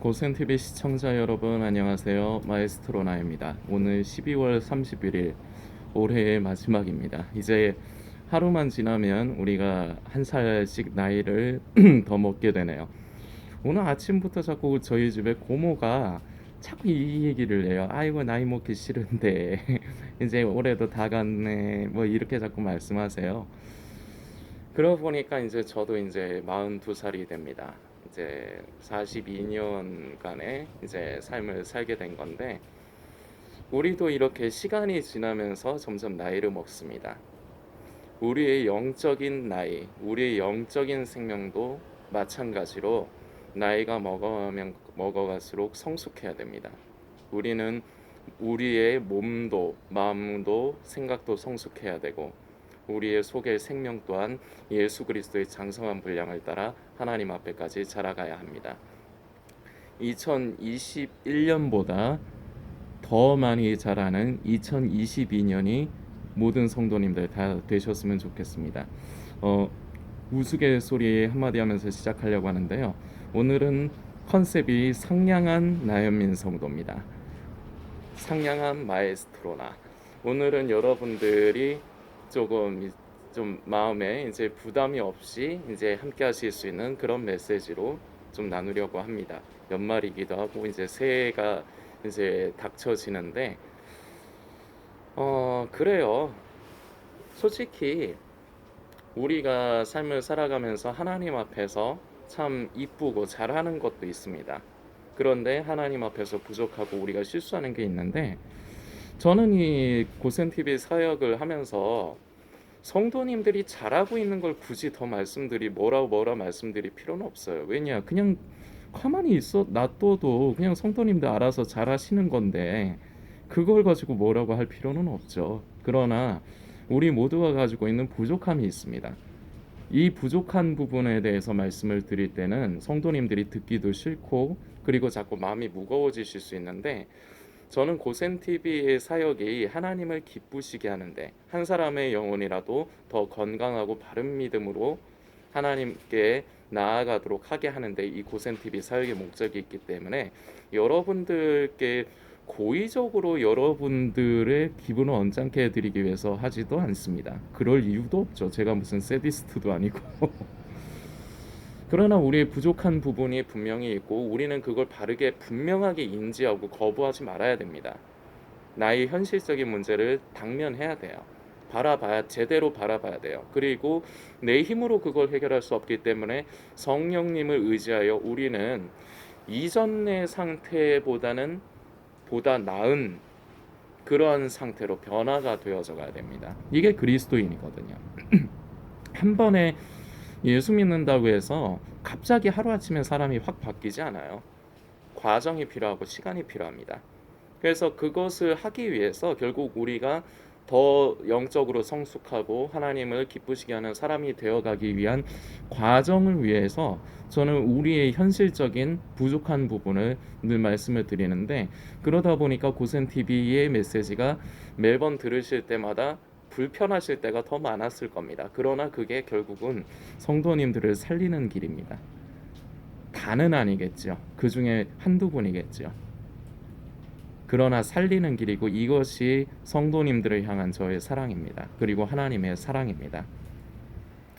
고센TV 시청자 여러분 안녕하세요. 마에스트로나입니다. 오늘 12월 31일 올해의 마지막입니다. 이제 하루만 지나면 우리가 한 살씩 나이를 더 먹게 되네요. 오늘 아침부터 자꾸 저희 집에 고모가 자꾸 이 얘기를 해요. 아이고 나이 먹기 싫은데 이제 올해도 다 갔네 뭐 이렇게 자꾸 말씀하세요. 그러고 보니까 이제 저도 이제 42살이 됩니다. 이제 42년간의 이제 삶을 살게 된 건데, 우리도 이렇게 시간이 지나면서 점점 나이를 먹습니다. 우리의 영적인 나이, 우리의 영적인 생명도 마찬가지로 나이가 먹어가면 먹어갈수록 성숙해야 됩니다. 우리는 우리의 몸도 마음도 생각도 성숙해야 되고, 우리의 속의 생명 또한 예수 그리스도의 장성한 분량을 따라 하나님 앞에까지 자라가야 합니다. 2021년보다 더 많이 자라는 2022년이 모든 성도님들 다 되셨으면 좋겠습니다. 우스갯소리 한마디 하면서 시작하려고 하는데요. 오늘은 컨셉이 상냥한 나연민 성도입니다. 상냥한 마에스트로나. 오늘은 여러분들이 좀 마음에 이제 부담이 없이 이제 함께 하실 수 있는 그런 메시지로 좀 나누려고 합니다. 연말이기도 하고 이제 새해가 이제 닥쳐지는데 그래요. 솔직히 우리가 삶을 살아가면서 하나님 앞에서 참 이쁘고 잘하는 것도 있습니다. 그런데 하나님 앞에서 부족하고 우리가 실수하는 게 있는데, 저는 이 고센TV 사역을 하면서 성도님들이 잘하고 있는 걸 굳이 더 뭐라 말씀드릴 필요는 없어요. 왜냐, 그냥 가만히 있어 놔둬도 그냥 성도님들 알아서 잘하시는 건데 그걸 가지고 뭐라고 할 필요는 없죠. 그러나 우리 모두가 가지고 있는 부족함이 있습니다. 이 부족한 부분에 대해서 말씀을 드릴 때는 성도님들이 듣기도 싫고, 그리고 자꾸 마음이 무거워지실 수 있는데, 저는 고센TV의 사역이 하나님을 기쁘시게 하는데, 한 사람의 영혼이라도 더 건강하고 바른 믿음으로 하나님께 나아가도록 하게 하는데 이 고센TV 사역의 목적이 있기 때문에, 여러분들께 고의적으로 여러분들의 기분을 언짢게 해드리기 위해서 하지도 않습니다. 그럴 이유도 없죠. 제가 무슨 세디스트도 아니고. 그러나 우리의 부족한 부분이 분명히 있고, 우리는 그걸 바르게 분명하게 인지하고 거부하지 말아야 됩니다. 나의 현실적인 문제를 당면해야 돼요. 제대로 바라봐야 돼요. 그리고 내 힘으로 그걸 해결할 수 없기 때문에 성령님을 의지하여 우리는 이전의 상태보다는 보다 나은 그러한 상태로 변화가 되어져 가야 됩니다. 이게 그리스도인이거든요. 한 번에 예수 믿는다고 해서 갑자기 하루아침에 사람이 확 바뀌지 않아요. 과정이 필요하고 시간이 필요합니다. 그래서 그것을 하기 위해서 결국 우리가 더 영적으로 성숙하고 하나님을 기쁘시게 하는 사람이 되어가기 위한 과정을 위해서 저는 우리의 현실적인 부족한 부분을 늘 말씀을 드리는데, 그러다 보니까 고센TV의 메시지가 매번 들으실 때마다 불편하실 때가 더 많았을 겁니다. 그러나 그게 결국은 성도님들을 살리는 길입니다. 다는 아니겠죠. 그 중에 한두 분이겠죠. 그러나 살리는 길이고, 이것이 성도님들을 향한 저의 사랑입니다. 그리고 하나님의 사랑입니다.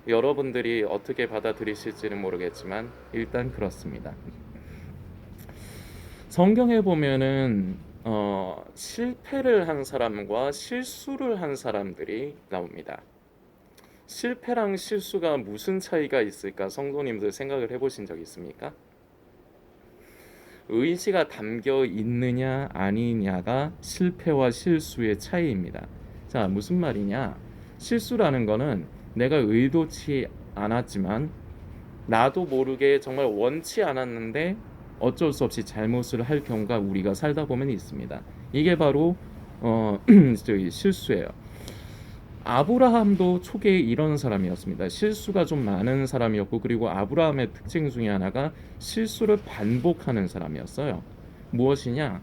여러분들이 어떻게 받아들이실지는 모르겠지만 일단 그렇습니다. 성경에 보면은 실패를 한 사람과 실수를 한 사람들이 나옵니다. 실패랑 실수가 무슨 차이가 있을까? 성도님들 생각을 해보신 적 있습니까? 의지가 담겨 있느냐 아니냐가 실패와 실수의 차이입니다. 자, 무슨 말이냐? 실수라는 거는 내가 의도치 않았지만 나도 모르게 정말 원치 않았는데 어쩔 수 없이 잘못을 할 경우가 우리가 살다 보면 있습니다. 이게 바로 실수예요. 아브라함도 초기에 이런 사람이었습니다. 실수가 좀 많은 사람이었고, 그리고 아브라함의 특징 중에 하나가 실수를 반복하는 사람이었어요. 무엇이냐?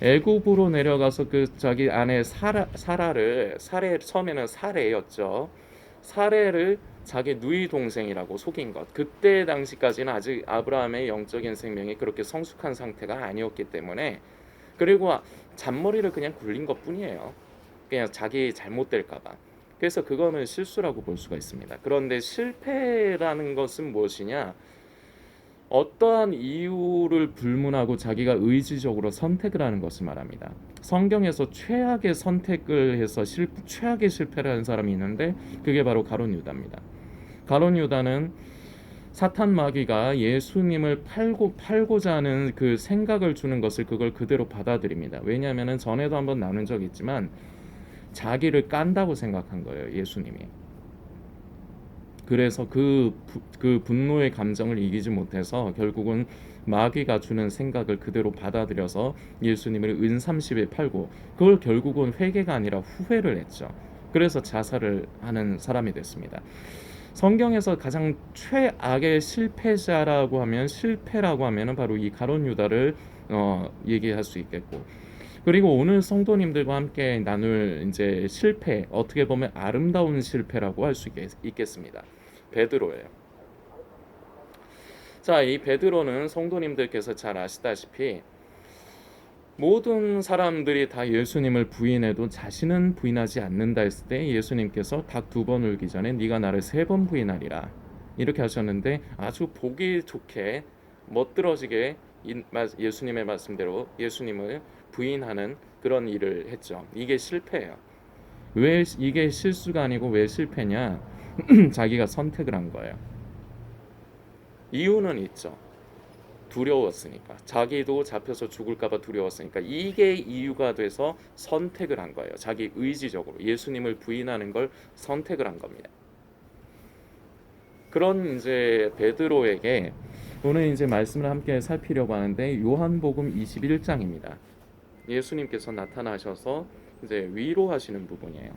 애굽으로 내려가서 그 자기 아내 사라를 처음에는 사레였죠. 사레를 자기 누이 동생이라고 속인 것. 그때 당시까지는 아직 아브라함의 영적인 생명이 그렇게 성숙한 상태가 아니었기 때문에, 그리고 잔머리를 그냥 굴린 것뿐이에요. 그냥 자기 잘못될까 봐. 그래서 그거는 실수라고 볼 수가 있습니다. 그런데 실패라는 것은 무엇이냐? 어떠한 이유를 불문하고 자기가 의지적으로 선택을 하는 것을 말합니다. 성경에서 최악의 선택을 해서 최악의 실패를 한 사람이 있는데, 그게 바로 가룟 유다입니다. 가룟 유다는 사탄 마귀가 예수님을 팔고자 하는 그 생각을 주는 것을, 그걸 그대로 받아들입니다. 왜냐하면 전에도 한번 나눈 적이 있지만 자기를 깐다고 생각한 거예요, 예수님이. 그래서 그 분노의 감정을 이기지 못해서 결국은 마귀가 주는 생각을 그대로 받아들여서 예수님을 은 30에 팔고, 그걸 결국은 회개가 아니라 후회를 했죠. 그래서 자살을 하는 사람이 됐습니다. 성경에서 가장 최악의 실패자라고 하면, 실패라고 하면은 바로 이 가룟 유다를 얘기할 수 있겠고, 그리고 오늘 성도님들과 함께 나눌 이제 실패, 어떻게 보면 아름다운 실패라고 할 수 있겠습니다. 베드로예요. 자, 이 베드로는 성도님들께서 잘 아시다시피 모든 사람들이 다 예수님을 부인해도 자신은 부인하지 않는다 했을 때 예수님께서 닭 2번 울기 전에 네가 나를 3번 부인하리라, 이렇게 하셨는데, 아주 보기 좋게 멋들어지게 예수님의 말씀대로 예수님을 부인하는 그런 일을 했죠. 이게 실패예요. 왜 이게 실수가 아니고 왜 실패냐? 자기가 선택을 한 거예요. 이유는 있죠. 두려웠으니까. 자기도 잡혀서 죽을까봐 두려웠으니까. 이게 이유가 돼서 선택을 한 거예요. 자기 의지적으로 예수님을 부인하는 걸 선택을 한 겁니다. 그런 이제 베드로에게 오늘 이제 말씀을 함께 살피려고 하는데, 요한복음 21장입니다. 예수님께서 나타나셔서 이제 위로하시는 부분이에요.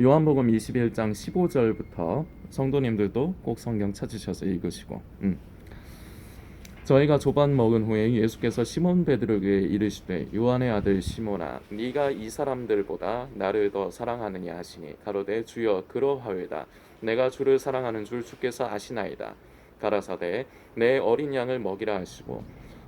요한복음 21장 15절부터 성도님들도 꼭 성경 찾으셔서 읽으시고, 저희가 조반 먹은 후에 예수께서 시몬 베드로에게 이르시되 요한의 아들 시몬아, 네가 이 사람들보다 나를 더 사랑하느냐 하시니, 가로되 주여 그러하외다. 내가 주를 사랑하는 줄 주께서 아시나이다. 가라사대 내 어린 양을 먹이라 하시고,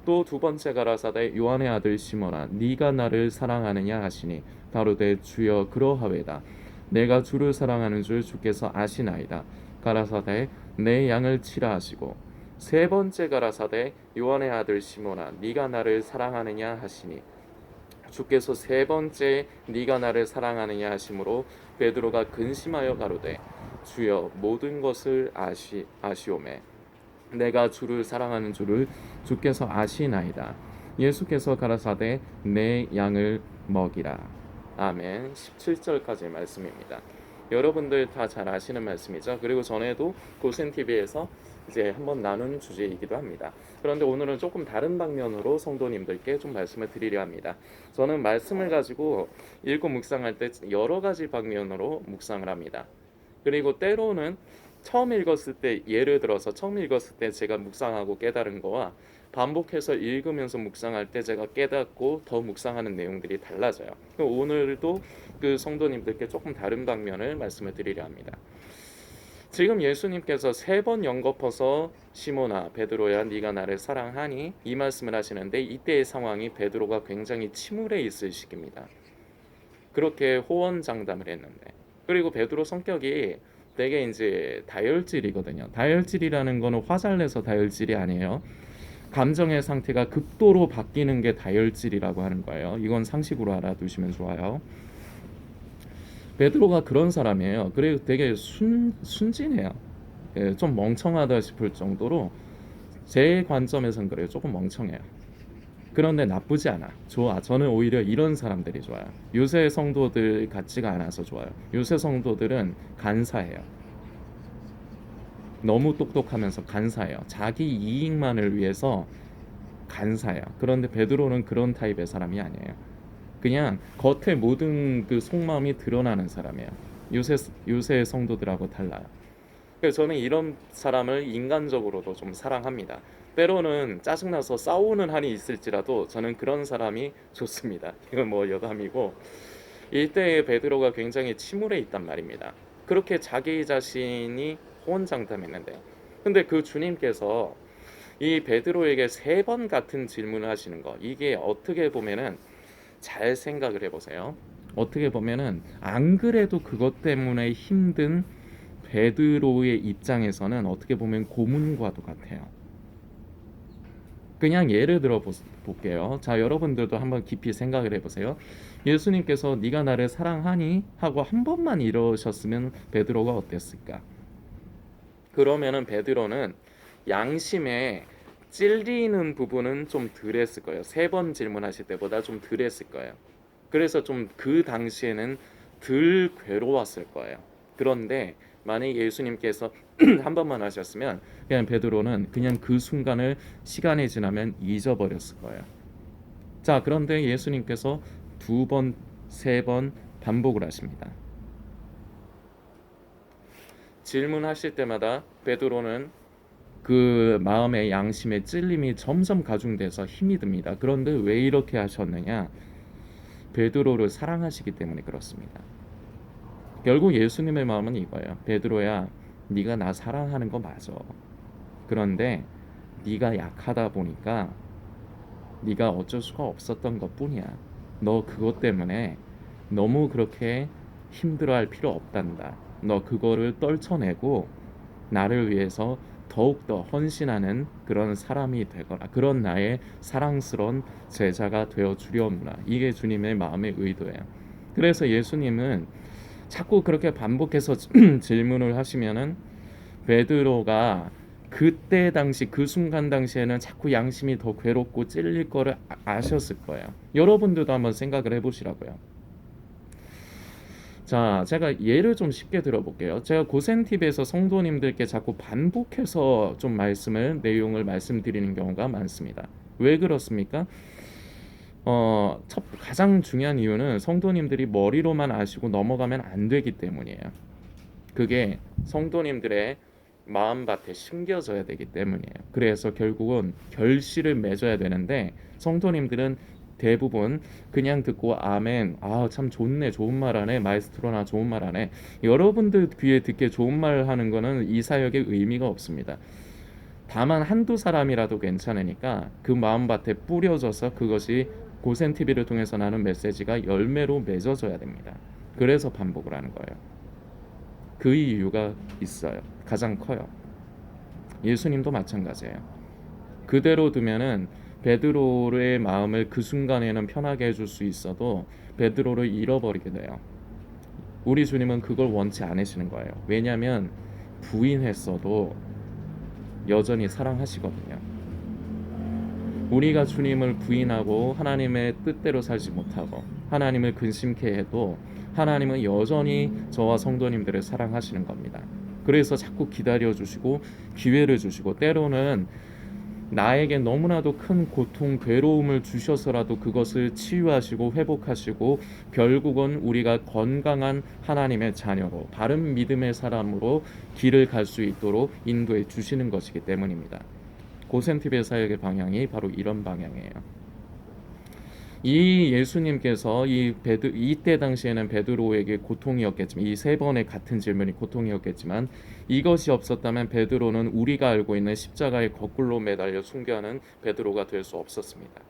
또 두 번째 가라사대 요한의 아들 시몬아, 네가 나를 사랑하느냐 하시니, 가로되 주여 그러하외다. 내가 주를 사랑하는 줄 주께서 아시나이다. 가라사대 내 양을 치라 하시고, 세 번째 가라사대 요한의 아들 시몬아, 네가 나를 사랑하느냐 하시니, 주께서 세 번째 네가 나를 사랑하느냐 하심으로 베드로가 근심하여 가로되 주여 모든 것을 아시오매 내가 주를 사랑하는 줄을 주께서 아시나이다. 예수께서 가라사대 내 양을 먹이라. 아멘. 17절까지의 말씀입니다. 여러분들 다 잘 아시는 말씀이죠. 그리고 전에도 고센TV에서 이제 한번 나눈 주제이기도 합니다. 그런데 오늘은 조금 다른 방면으로 성도님들께 좀 말씀을 드리려 합니다. 저는 말씀을 가지고 읽고 묵상할 때 여러 가지 방면으로 묵상을 합니다. 그리고 때로는 처음 읽었을 때, 예를 들어서 처음 읽었을 때 제가 묵상하고 깨달은 거와 반복해서 읽으면서 묵상할 때 제가 깨닫고 더 묵상하는 내용들이 달라져요. 오늘도 그 성도님들께 조금 다른 방면을 말씀을 드리려 합니다. 지금 예수님께서 3번 연거퍼서 시몬아 베드로야 네가 나를 사랑하니, 이 말씀을 하시는데, 이때의 상황이 베드로가 굉장히 침울해 있을 시기입니다. 그렇게 호언장담을 했는데, 그리고 베드로 성격이 되게 이제 다혈질이거든요. 다혈질이라는 거는 화잘내서 다혈질이 아니에요. 감정의 상태가 극도로 바뀌는 게 다혈질이라고 하는 거예요. 이건 상식으로 알아두시면 좋아요. 베드로가 그런 사람이에요. 그리고 되게 순진해요. 예, 좀 멍청하다 싶을 정도로, 제 관점에선 그래요. 조금 멍청해요. 그런데 나쁘지 않아. 좋아. 저는 오히려 이런 사람들이 좋아요. 요새 성도들 같지가 않아서 좋아요. 요새 성도들은 간사해요. 너무 똑똑하면서 간사해요. 자기 이익만을 위해서 간사해요. 그런데 베드로는 그런 타입의 사람이 아니에요. 그냥 겉에 모든 그 속마음이 드러나는 사람이에요. 요새 성도들하고 달라요. 그래서 저는 이런 사람을 인간적으로도 좀 사랑합니다. 때로는 짜증나서 싸우는 한이 있을지라도 저는 그런 사람이 좋습니다. 이건 뭐 여담이고, 이때에 베드로가 굉장히 침울해 있단 말입니다. 그렇게 자기 자신이 호언장담했는데, 근데 그 주님께서 이 베드로에게 3번 같은 질문을 하시는 거, 이게 어떻게 보면은 잘 생각을 해보세요. 어떻게 보면은 안 그래도 그것 때문에 힘든 베드로의 입장에서는 어떻게 보면 고문과도 같아요. 그냥 예를 들어 볼게요. 자, 여러분들도 한번 깊이 생각을 해보세요. 예수님께서 네가 나를 사랑하니? 하고 한 번만 이러셨으면 베드로가 어땠을까? 그러면은 베드로는 양심에 찔리는 부분은 좀 덜했을 거예요. 3번 질문하실 때보다 좀 덜했을 거예요. 그래서 좀 그 당시에는 덜 괴로웠을 거예요. 그런데 만약 예수님께서 한 번만 하셨으면 그냥 베드로는 그냥 그 순간을 시간이 지나면 잊어버렸을 거예요. 자, 그런데 예수님께서 2번, 3번 반복을 하십니다. 질문하실 때마다 베드로는 그 마음의 양심의 찔림이 점점 가중돼서 힘이 듭니다. 그런데 왜 이렇게 하셨느냐? 베드로를 사랑하시기 때문에 그렇습니다. 결국 예수님의 마음은 이거예요. 베드로야, 네가 나 사랑하는 거 맞아. 그런데 네가 약하다 보니까 네가 어쩔 수가 없었던 것뿐이야. 너 그것 때문에 너무 그렇게 힘들어할 필요 없단다. 너 그거를 떨쳐내고 나를 위해서 더욱더 헌신하는 그런 사람이 되거라. 그런 나의 사랑스러운 제자가 되어 주려무나. 이게 주님의 마음의 의도예요. 그래서 예수님은 자꾸 그렇게 반복해서 질문을 하시면은 베드로가 그때 당시 그 순간 당시에는 자꾸 양심이 더 괴롭고 찔릴 거를 아셨을 거예요. 여러분들도 한번 생각을 해보시라고요. 자, 제가 예를 좀 쉽게 들어볼게요. 제가 고센TV에서 성도님들께 자꾸 반복해서 좀 내용을 말씀드리는 경우가 많습니다. 왜 그렇습니까? 가장 중요한 이유는 성도님들이 머리로만 아시고 넘어가면 안 되기 때문이에요. 그게 성도님들의 마음밭에 심겨져야 되기 때문이에요. 그래서 결국은 결실을 맺어야 되는데 성도님들은 대부분 그냥 듣고 아멘, 아 참 좋네, 좋은 말 하네, 마에스트로나 좋은 말 하네. 여러분들 귀에 듣게 좋은 말 하는 거는 이 사역의 의미가 없습니다. 다만 한두 사람이라도 괜찮으니까 그 마음밭에 뿌려져서 그것이 고센TV를 통해서 나는 메시지가 열매로 맺어져야 됩니다. 그래서 반복을 하는 거예요. 그 이유가 있어요. 가장 커요. 예수님도 마찬가지예요. 그대로 두면은 베드로의 마음을 그 순간에는 편하게 해줄 수 있어도 베드로를 잃어버리게 돼요. 우리 주님은 그걸 원치 않으시는 거예요. 왜냐하면 부인했어도 여전히 사랑하시거든요. 우리가 주님을 부인하고 하나님의 뜻대로 살지 못하고 하나님을 근심케 해도 하나님은 여전히 저와 성도님들을 사랑하시는 겁니다. 그래서 자꾸 기다려주시고 기회를 주시고 때로는 나에게 너무나도 큰 고통, 괴로움을 주셔서라도 그것을 치유하시고 회복하시고 결국은 우리가 건강한 하나님의 자녀로 바른 믿음의 사람으로 길을 갈 수 있도록 인도해 주시는 것이기 때문입니다. 고센TV의 사역의 방향이 바로 이런 방향이에요. 이 예수님께서 이때 당시에는 베드로에게 고통이었겠지만 이 3번의 같은 질문이 고통이었겠지만 이것이 없었다면 베드로는 우리가 알고 있는 십자가의 거꾸로 매달려 순교하는 베드로가 될 수 없었습니다.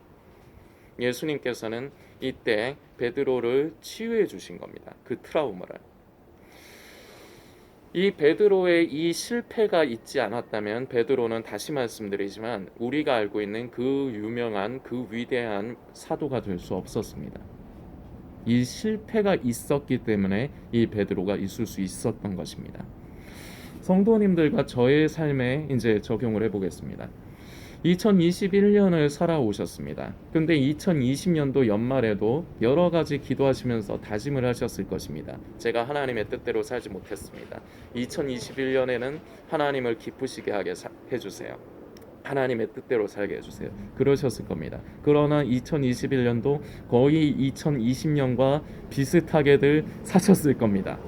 예수님께서는 이때 베드로를 치유해 주신 겁니다. 그 트라우마를. 이 베드로의 이 실패가 있지 않았다면 베드로는 다시 말씀드리지만 우리가 알고 있는 그 유명한 그 위대한 사도가 될 수 없었습니다. 이 실패가 있었기 때문에 이 베드로가 있을 수 있었던 것입니다. 성도님들과 저의 삶에 이제 적용을 해보겠습니다. 2021년을 살아오셨습니다. 근데 2020년도 연말에도 여러 가지 기도하시면서 다짐을 하셨을 것입니다. 제가 하나님의 뜻대로 살지 못했습니다. 2021년에는 하나님을 기쁘시게 하게 해주세요. 하나님의 뜻대로 살게 해주세요. 그러셨을 겁니다. 그러나 2021년도 거의 2020년과 비슷하게들 사셨을 겁니다.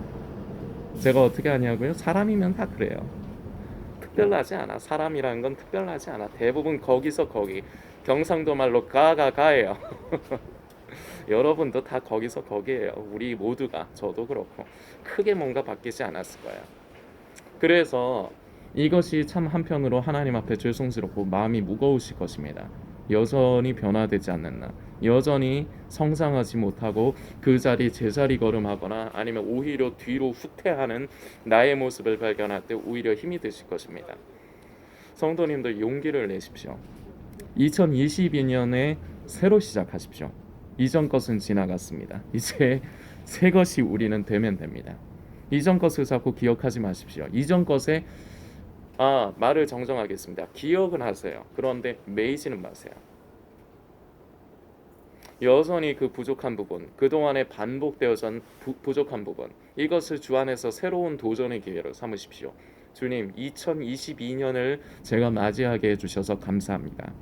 제가 어떻게 하냐고요? 사람이면 다 그래요. 특별하지 않아. 사람이라는 건 특별하지 않아. 대부분 거기서 거기. 경상도 말로 가예요. 여러분도 다 거기서 거기에요. 우리 모두가, 저도 그렇고 크게 뭔가 바뀌지 않았을 거예요. 그래서 이것이 참 한편으로 하나님 앞에 죄송스럽고 마음이 무거우실 것입니다. 여전히 변화되지 않는 나, 여전히 성장하지 못하고 그 자리 제자리 걸음하거나 아니면 오히려 뒤로 후퇴하는 나의 모습을 발견할 때 오히려 힘이 드실 것입니다. 성도님들 용기를 내십시오. 2022년에 새로 시작하십시오. 이전 것은 지나갔습니다. 이제 새 것이 우리는 되면 됩니다. 이전 것을 자꾸 기억하지 마십시오. 이전 것에 말을 정정하겠습니다. 기억은 하세요. 그런데 매이지는 마세요. 여전히 그 부족한 부분, 그동안에 반복되어진 부족한 부분, 이것을 주 안에서 새로운 도전의 기회로 삼으십시오. 주님, 2022년을 제가 맞이하게 해주셔서 감사합니다.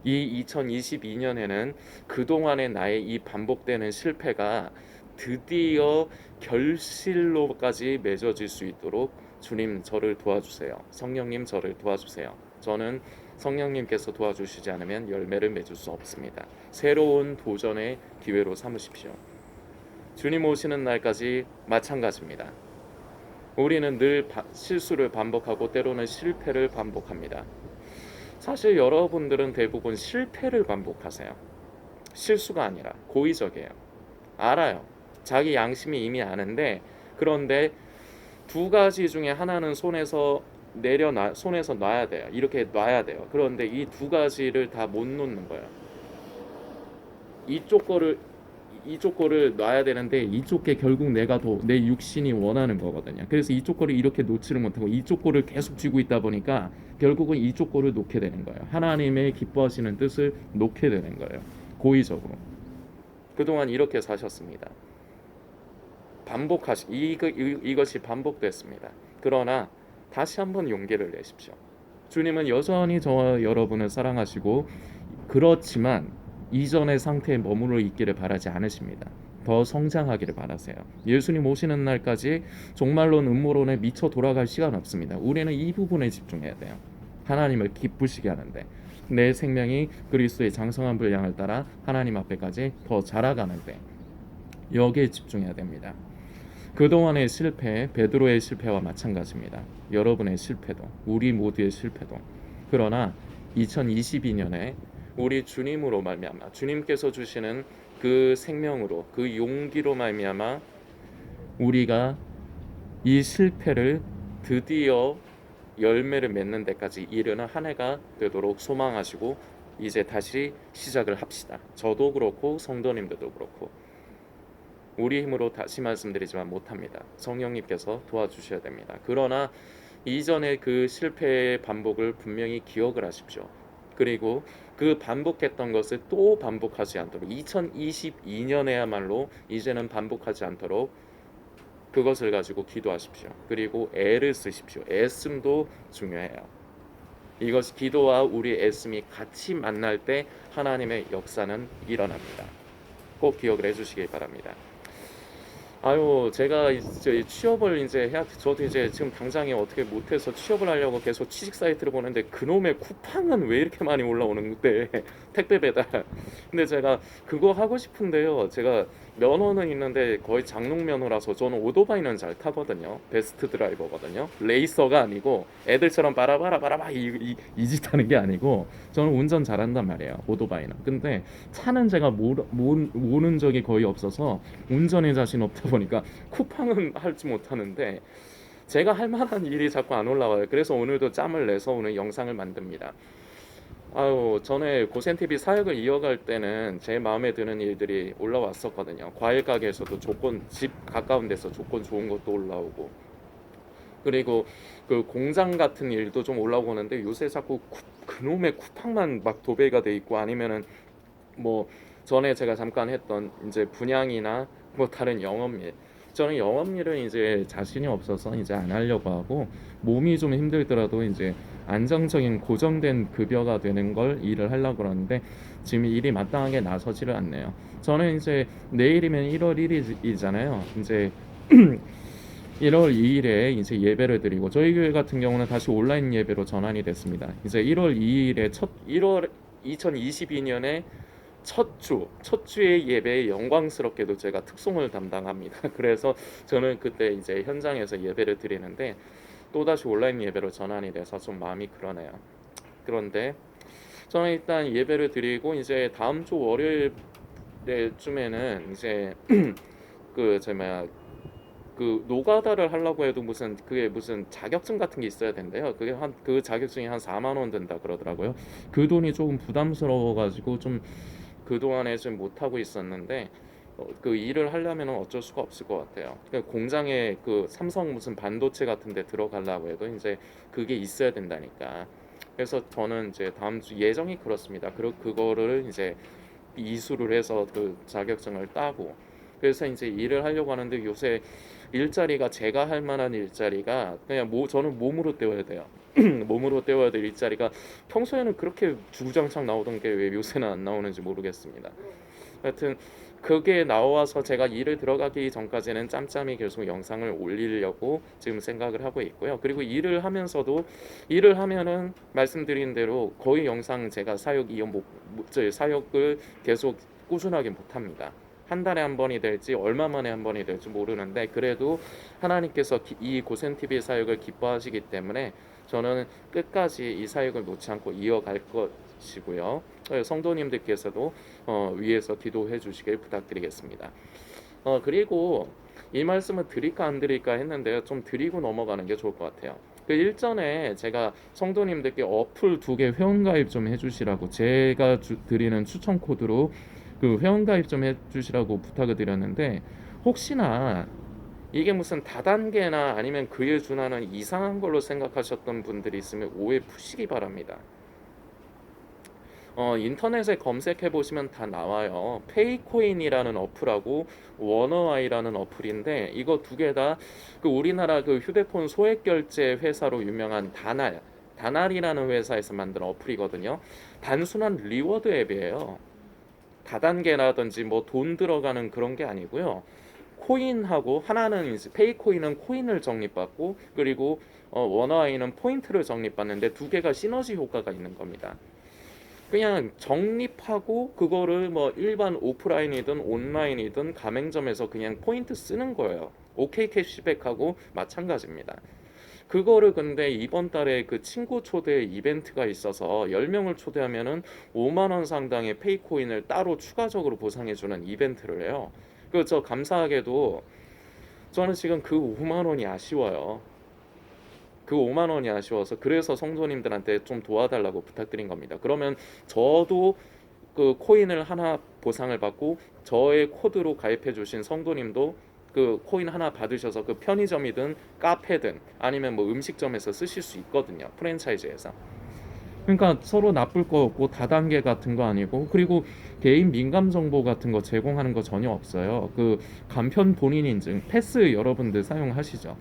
이 2022년에는 그동안의 나의 이 반복되는 실패가 드디어 결실로까지 맺어질 수 있도록 주님 저를 도와주세요. 성령님 저를 도와주세요. 저는 성령님께서 도와주시지 않으면 열매를 맺을 수 없습니다. 새로운 도전의 기회로 삼으십시오. 주님 오시는 날까지 마찬가지입니다. 우리는 늘 실수를 반복하고 때로는 실패를 반복합니다. 사실 여러분들은 대부분 실패를 반복하세요. 실수가 아니라 고의적이에요. 알아요. 자기 양심이 이미 아는데, 그런데 두 가지 중에 하나는 손에서 놔야 돼요. 이렇게 놔야 돼요. 그런데 이 두 가지를 다 못 놓는 거예요. 이쪽 거를 놔야 되는데 이쪽 게 결국 내가 더 내 육신이 원하는 거거든요. 그래서 이쪽 거를 이렇게 놓지를 못하고 이쪽 거를 계속 쥐고 있다 보니까 결국은 이쪽 거를 놓게 되는 거예요. 하나님의 기뻐하시는 뜻을 놓게 되는 거예요. 고의적으로. 그동안 이렇게 사셨습니다. 이것이 반복됐습니다. 그러나 다시 한번 용기를 내십시오. 주님은 여전히 저와 여러분을 사랑하시고, 그렇지만 이전의 상태에 머물러 있기를 바라지 않으십니다. 더 성장하기를 바라세요. 예수님 오시는 날까지 종말론 음모론에 미쳐 돌아갈 시간 없습니다. 우리는 이 부분에 집중해야 돼요. 하나님을 기쁘시게 하는데, 내 생명이 그리스도의 장성한 분량을 따라 하나님 앞에까지 더 자라가는데 여기에 집중해야 됩니다. 그동안의 실패, 베드로의 실패와 마찬가지입니다. 여러분의 실패도, 우리 모두의 실패도. 그러나 2022년에 우리 주님으로 말미암아, 주님께서 주시는 그 생명으로, 그 용기로 말미암아 우리가 이 실패를 드디어 열매를 맺는 데까지 이르는 한 해가 되도록 소망하시고 이제 다시 시작을 합시다. 저도 그렇고 성도님들도 그렇고. 우리 힘으로 다시 말씀드리지만 못합니다. 성령님께서 도와주셔야 됩니다. 그러나 이전의 그 실패의 반복을 분명히 기억을 하십시오. 그리고 그 반복했던 것을 또 반복하지 않도록 2022년에야말로 이제는 반복하지 않도록 그것을 가지고 기도하십시오. 그리고 애를 쓰십시오. 애씀도 중요해요. 이것이 기도와 우리 애씀이 같이 만날 때 하나님의 역사는 일어납니다. 꼭 기억을 해주시기 바랍니다. 제가 이제 취업을 이제 저도 이제 지금 당장에 어떻게 못해서 취업을 하려고 계속 취직 사이트를 보는데 그놈의 쿠팡은 왜 이렇게 많이 올라오는데 택배 배달. 근데 제가 그거 하고 싶은데요. 제가 면허는 있는데 거의 장롱 면허라서 저는 오토바이는 잘 타거든요. 베스트 드라이버거든요. 레이서가 아니고 애들처럼 바라바라 이 짓 하는 게 아니고 저는 운전 잘한단 말이에요. 오토바이는. 근데 차는 제가 모는 적이 거의 없어서 운전에 자신 없다 보니까 쿠팡은 할지 못하는데 제가 할 만한 일이 자꾸 안 올라와요. 그래서 오늘도 짬을 내서 오늘 영상을 만듭니다. 전에 고센TV 사역을 이어갈 때는 제 마음에 드는 일들이 올라왔었거든요. 과일 가게에서도 집 가까운 데서 조건 좋은 것도 올라오고, 그리고 그 공장 같은 일도 좀 올라오고 하는데 요새 자꾸 그놈의 쿠팡만 막 도배가 돼 있고, 아니면은 뭐 전에 제가 잠깐 했던 이제 분양이나 뭐 다른 영업일, 저는 영업일은 이제 자신이 없어서 이제 안 하려고 하고, 몸이 좀 힘들더라도 이제 안정적인 고정된 급여가 되는 걸 일을 하려고 그러는데 지금 일이 마땅하게 나서지를 않네요. 저는 이제 내일이면 1월 1일이잖아요. 이제 1월 2일에 이제 예배를 드리고, 저희 교회 같은 경우는 다시 온라인 예배로 전환이 됐습니다. 이제 1월 2일에 2022년에 첫 주의 예배에 영광스럽게도 제가 특송을 담당합니다. 그래서 저는 그때 이제 현장에서 예배를 드리는데 또다시 온라인 예배로 전환이 돼서 좀 마음이 그러네요. 그런데 저는 일단 예배를 드리고 이제 다음 주 월요일쯤에는 이제 그 뭐야 그 노가다를 하려고 해도 무슨 그게 무슨 자격증 같은 게 있어야 된대요. 그게 한 그 자격증이 한 4만 원 든다 그러더라고요. 그 돈이 조금 부담스러워 가지고 좀 그동안에 좀 못 하고 있었는데 그 일을 하려면은 어쩔 수가 없을 것 같아요. 그 공장에 그 삼성 무슨 반도체 같은 데 들어가려고 해도 이제 그게 있어야 된다니까. 그래서 저는 이제 다음 주 예정이 그렇습니다. 그리고 그거를 이제 이수를 해서 그 자격증을 따고 그래서 이제 일을 하려고 하는데 요새 일자리가 제가 할 만한 일자리가 그냥 저는 몸으로 때워야 돼요. 몸으로 때워야 될 일자리가 평소에는 그렇게 주구장창 나오던 게 왜 요새는 안 나오는지 모르겠습니다. 하여튼 그게 나와서 제가 일을 들어가기 전까지는 짬짬이 계속 영상을 올리려고 지금 생각을 하고 있고요. 그리고 일을 하면서도 일을 하면은 말씀드린 대로 거의 영상 제가 사역을 계속 꾸준하게 못 합니다. 한 달에 한 번이 될지 얼마 만에 한 번이 될지 모르는데 그래도 하나님께서 이 고센TV 사역을 기뻐하시기 때문에 저는 끝까지 이 사역을 놓지 않고 이어갈 것이고요. 성도님들께서도 위에서 기도해 주시길 부탁드리겠습니다. 그리고 이 말씀을 드릴까 안 드릴까 했는데요. 좀 드리고 넘어가는 게 좋을 것 같아요. 그 일전에 제가 성도님들께 어플 2개 회원가입 좀 해주시라고 제가 드리는 추천 코드로 그 회원가입 좀 해주시라고 부탁을 드렸는데 혹시나 이게 무슨 다단계나 아니면 그에 준하는 이상한 걸로 생각하셨던 분들이 있으면 오해 푸시기 바랍니다. 인터넷에 검색해 보시면 다 나와요. 페이코인이라는 어플하고 워너아이라는 어플인데 이거 두 개 다 그 우리나라 그 휴대폰 소액 결제 회사로 유명한 다날이라는 회사에서 만든 어플이거든요. 단순한 리워드 앱이에요. 다단계라든지 뭐 돈 들어가는 그런 게 아니고요. 코인하고 하나는 이제 페이코인은 코인을 적립받고 그리고 워너아이는 포인트를 적립받는데 두 개가 시너지 효과가 있는 겁니다. 그냥 적립하고 그거를 뭐 일반 오프라인이든 온라인이든 가맹점에서 그냥 포인트 쓰는 거예요. 오케이 캐시백하고 마찬가지입니다. 그거를 근데 이번 달에 그 친구 초대 이벤트가 있어서 10명을 초대하면은 5만 원 상당의 페이코인을 따로 추가적으로 보상해주는 이벤트를 해요. 저 감사하게도 저는 지금 그 5만 원이 아쉬워요. 그 5만 원이 아쉬워서 그래서 성도님들한테 좀 도와달라고 부탁드린 겁니다. 그러면 저도 그 코인을 하나 보상을 받고 저의 코드로 가입해 주신 성도님도 그 코인 하나 받으셔서 그 편의점이든 카페든 아니면 뭐 음식점에서 쓰실 수 있거든요. 프랜차이즈에서. 그러니까 서로 나쁠 거 없고 다단계 같은 거 아니고 그리고 개인 민감 정보 같은 거 제공하는 거 전혀 없어요. 그 간편 본인 인증 패스 여러분들 사용하시죠.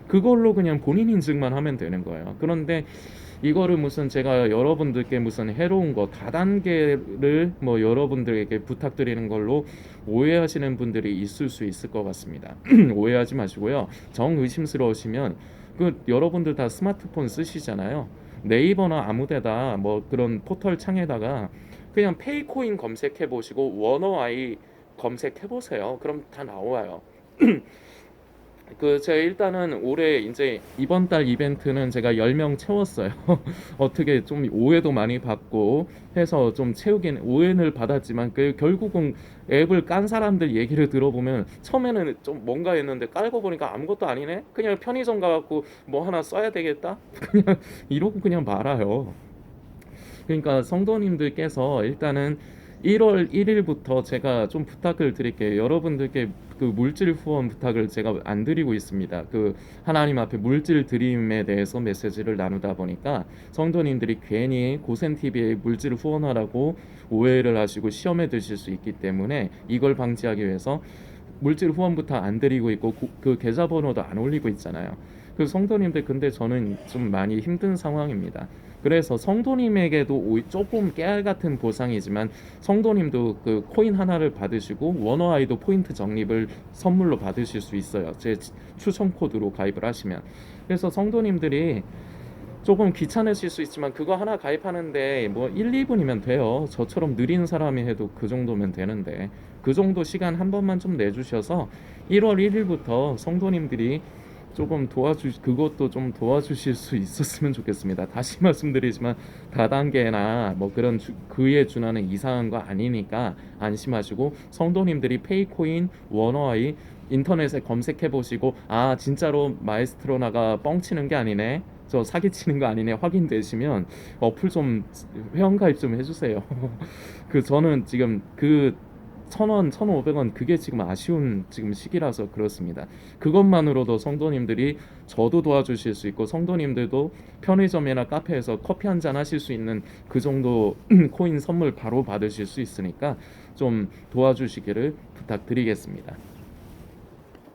그걸로 그냥 본인 인증만 하면 되는 거예요. 그런데 이거를 무슨 제가 여러분들께 무슨 해로운 거 다단계를 뭐 여러분들에게 부탁드리는 걸로 오해하시는 분들이 있을 수 있을 것 같습니다. 오해하지 마시고요. 정 의심스러우시면 그 여러분들 다 스마트폰 쓰시잖아요. 네이버나 아무데다 뭐 그런 포털 창에다가 그냥 페이코인 검색해 보시고 워너아이 검색해 보세요. 그럼 다 나와요. 제가 일단은 올해 이제 이번 달 이벤트는 제가 10명 채웠어요. 어떻게 좀 오해도 많이 받고 해서 좀 채우긴 오해를 받았지만 결국은 앱을 깐 사람들 얘기를 들어보면 처음에는 좀 뭔가 했는데 깔고 보니까 아무것도 아니네. 그냥 편의점 가갖고 뭐 하나 써야 되겠다. 그냥 이러고 그냥 말아요. 그러니까 성도님들께서 일단은 1월 1일부터 제가 좀 부탁을 드릴게요. 여러분들께 그 물질 후원 부탁을 제가 안 드리고 있습니다. 그 하나님 앞에 물질 드림에 대해서 메시지를 나누다 보니까 성도님들이 괜히 고센TV에 물질 후원하라고 오해를 하시고 시험에 드실 수 있기 때문에 이걸 방지하기 위해서 물질 후원부터 안 드리고 있고 그 계좌번호도 안 올리고 있잖아요. 그 성도님들 근데 저는 좀 많이 힘든 상황입니다. 그래서 성도님에게도 조금 깨알 같은 보상이지만 성도님도 그 코인 하나를 받으시고 원어아이도 포인트 적립을 선물로 받으실 수 있어요. 제 추천 코드로 가입을 하시면. 그래서 성도님들이 조금 귀찮으실 수 있지만 그거 하나 가입하는데 뭐 1-2분이면 돼요. 저처럼 느린 사람이 해도 그 정도면 되는데 그 정도 시간 한 번만 좀 내주셔서 1월 1일부터 성도님들이 조금 그것도 좀 도와주실 수 있었으면 좋겠습니다. 다시 말씀드리지만 다단계나 뭐 그런 그에 준하는 이상한 거 아니니까 안심하시고, 성도님들이 페이코인 원어와이 인터넷에 검색해 보시고 아 진짜로 마에스트로나가 뻥치는 게 아니네, 저 사기치는 거 아니네 확인되시면 어플 좀 회원가입 좀 해주세요. 저는 지금 그 1,000원, 1,500원 그게 지금 아쉬운 지금 시기라서 그렇습니다. 그것만으로도 성도님들이 저도 도와주실 수 있고 성도님들도 편의점이나 카페에서 커피 한 잔 하실 수 있는 그 정도 코인 선물 바로 받으실 수 있으니까 좀 도와주시기를 부탁드리겠습니다.